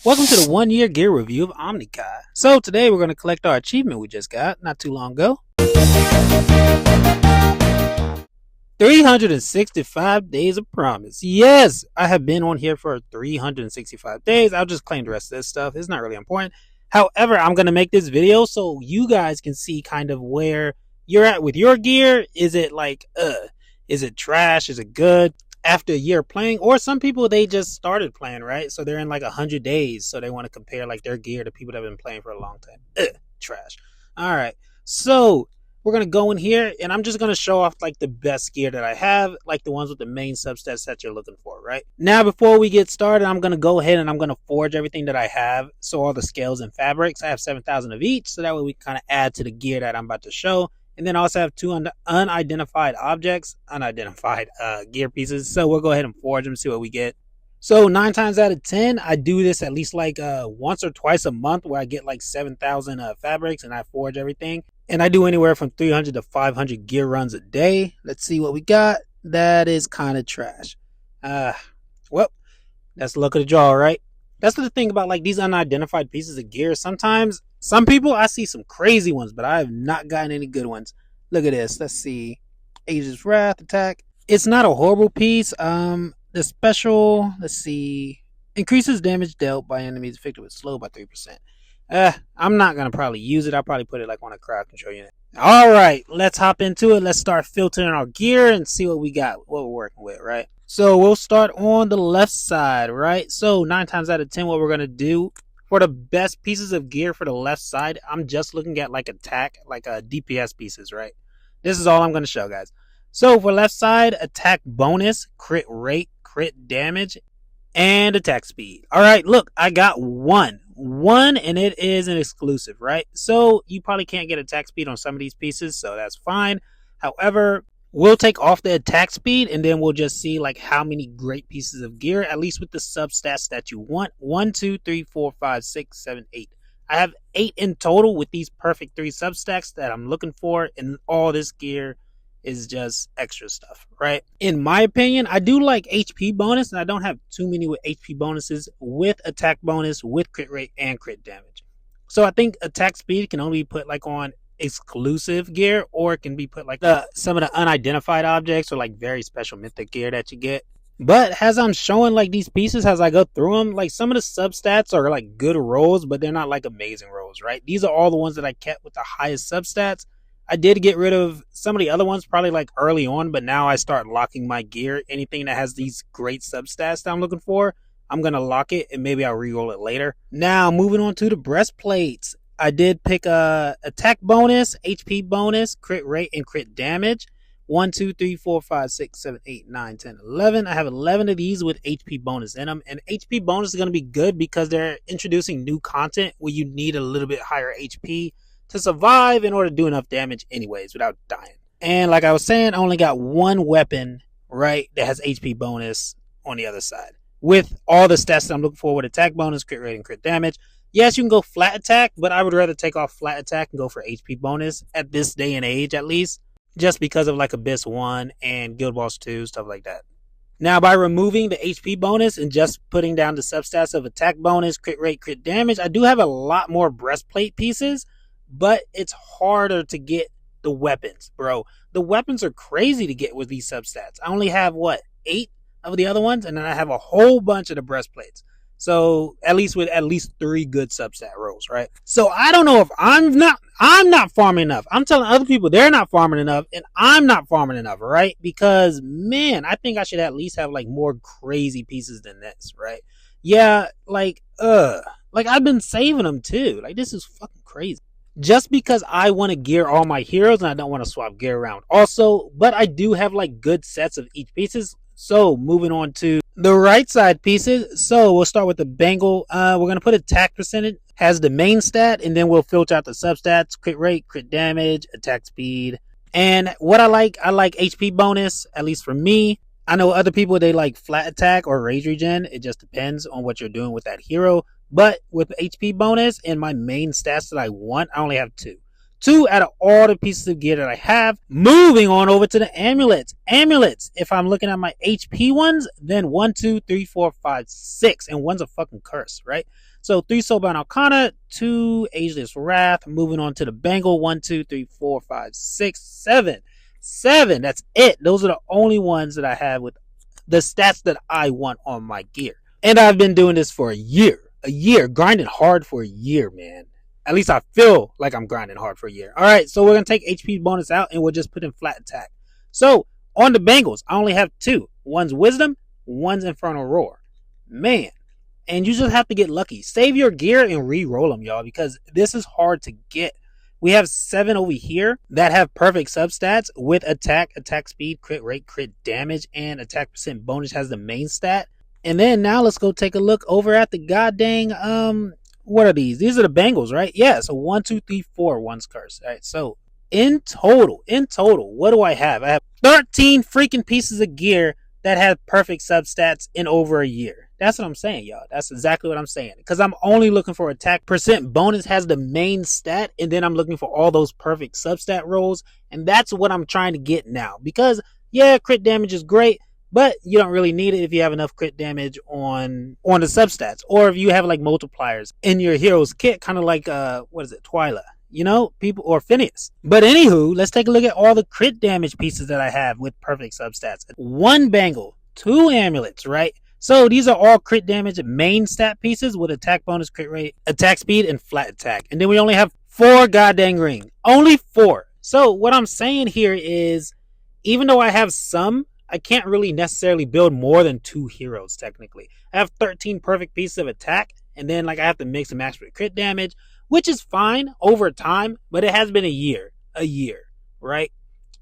Welcome to the 1 year gear review of Omni. So today we're going to collect our achievement we just got not too long ago. 365 days of promise. Yes, I have been on here for 365 days. I'll just claim the rest of this stuff. It's not really important. However, I'm going to make this video so you guys can see kind of where you're at with your gear. Is it like, is it trash? Is it good? After a year playing, or some people they just started playing, right? So they're in like 100 days, so they want to compare like their gear to people that have been playing for a long time. Trash. All right, so we're gonna go in here and I'm just gonna show off like the best gear that I have, like the ones with the main substats that you're looking for. Right now, before we get started, I'm gonna go ahead and I'm gonna forge everything that I have. So all the scales and fabrics, I have 7,000 of each, so that way we kind of add to the gear that I'm about to show. And then also have two unidentified objects, unidentified gear pieces. So we'll go ahead and forge them, see what we get. So 9 times out of 10, I do this at least like once or twice a month where I get like 7,000 fabrics and I forge everything. And I do anywhere from 300 to 500 gear runs a day. Let's see what we got. That is kind of trash. Well, that's the luck of the draw, right? That's the thing about like these unidentified pieces of gear. Sometimes some people, I see some crazy ones, but I have not gotten any good ones. Look at this. Let's see. Aegis Wrath attack. It's not a horrible piece. The special, let's see, increases damage dealt by enemies affected with slow by 3%. I'm not gonna probably use it. I'll probably put it like on a crowd control unit. All right, let's hop into it. Let's start filtering our gear and see what we got, what we're working with, right? So we'll start on the left side, right? So 9 times out of 10, what we're gonna do for the best pieces of gear for the left side, I'm just looking at like attack, like DPS pieces, right? This is all I'm gonna show, guys. So for left side, attack bonus, crit rate, crit damage, and attack speed. All right, look, I got one, and it is an exclusive, right? So you probably can't get attack speed on some of these pieces, so that's fine. However, we'll take off the attack speed and then we'll just see like how many great pieces of gear, at least with the substats that you want. 1, 2, 3, 4, 5, 6, 7, 8. I have 8 in total with these perfect 3 substats that I'm looking for, and all this gear is just extra stuff, right? In my opinion, I do like HP bonus, and I don't have too many with HP bonuses, with attack bonus, with crit rate, and crit damage. So I think attack speed can only be put like on exclusive gear, or it can be put like some of the unidentified objects or like very special mythic gear that you get. But as I'm showing like these pieces, as I go through them, like some of the substats are like good rolls, but they're not like amazing rolls, right? These are all the ones that I kept with the highest substats. I did get rid of some of the other ones probably like early on, but now I start locking my gear. Anything that has these great substats that I'm looking for, I'm going to lock it and maybe I'll re-roll it later. Now, moving on to the breastplates. I did pick a attack bonus, HP bonus, crit rate, and crit damage. 1, 2, 3, 4, 5, 6, 7, 8, 9, 10, 11. I have 11 of these with HP bonus in them. And HP bonus is going to be good because they're introducing new content where you need a little bit higher HP to survive in order to do enough damage anyways without dying. And like I was saying, I only got one weapon, right, that has HP bonus on the other side. With all the stats that I'm looking for with attack bonus, crit rate, and crit damage. Yes, you can go flat attack, but I would rather take off flat attack and go for HP bonus at this day and age at least, just because of like Abyss 1 and Guild Wars 2, stuff like that. Now, by removing the HP bonus and just putting down the substats of attack bonus, crit rate, crit damage, I do have a lot more breastplate pieces, but it's harder to get the weapons, bro. The weapons are crazy to get with these substats. I only have, 8 of the other ones, and then I have a whole bunch of the breastplates. So at least with at least 3 good substat rolls, right? So I don't know if I'm not farming enough. I'm telling other people they're not farming enough, and I'm not farming enough, right? Because man, I think I should at least have like more crazy pieces than this, right? Yeah, like I've been saving them too. Like this is fucking crazy. Just because I want to gear all my heroes and I don't want to swap gear around. Also, but I do have like good sets of each pieces. So moving on to the right side pieces. So we'll start with the bangle. We're going to put attack percentage, has the main stat, and then we'll filter out the substats, crit rate, crit damage, attack speed. And what I like HP bonus, at least for me. I know other people, they like flat attack or rage regen. It just depends on what you're doing with that hero. But with HP bonus and my main stats that I want, I only have 2. 2 out of all the pieces of gear that I have. Moving on over to the amulets. Amulets, if I'm looking at my HP ones, then 1, 2, 3, 4, 5, 6. And one's a fucking curse, right? So 3 Soulbound Arcana, 2 Ageless Wrath. Moving on to the Bangle, 1, 2, 3, 4, 5, 6, 7. 7, that's it. Those are the only ones that I have with the stats that I want on my gear. And I've been doing this for a year, grinding hard for a year, man. At least I feel like I'm grinding hard for a year. All right, so we're going to take HP bonus out and we'll just put in flat attack. So on the Bengals, I only have 2. One's Wisdom, one's Infernal Roar. Man, and you just have to get lucky. Save your gear and re-roll them, y'all, because this is hard to get. We have 7 over here that have perfect substats with attack, attack speed, crit rate, crit damage, and attack percent bonus has the main stat. And then now let's go take a look over at the goddamn, what are these? These are the Bengals, right? Yeah, so 1, 2, 3, 4, one's cursed. All right, so in total, what do I have? I have 13 freaking pieces of gear that have perfect substats in over a year. That's what I'm saying, y'all. That's exactly what I'm saying. Because I'm only looking for attack percent bonus has the main stat, and then I'm looking for all those perfect substat rolls, and that's what I'm trying to get now. Because, yeah, crit damage is great, but you don't really need it if you have enough crit damage on the substats. Or if you have like multipliers in your hero's kit, kind of like, Twyla. You know, people, or Phineas. But anywho, let's take a look at all the crit damage pieces that I have with perfect substats. 1 Bangle, 2 Amulets, right? So these are all crit damage main stat pieces with attack bonus, crit rate, attack speed, and flat attack. And then we only have 4 goddamn ring. Only 4. So what I'm saying here is, even though I have some, I can't really necessarily build more than 2 heroes, technically. I have 13 perfect pieces of attack, and then like I have to mix and match with crit damage, which is fine over time, but it has been a year, right?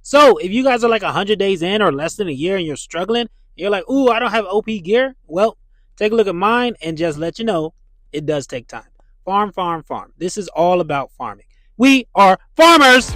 So if you guys are like 100 days in or less than a year and you're struggling, you're like, ooh, I don't have OP gear. Well, take a look at mine and just let you know, it does take time. Farm, farm, farm. This is all about farming. We are farmers!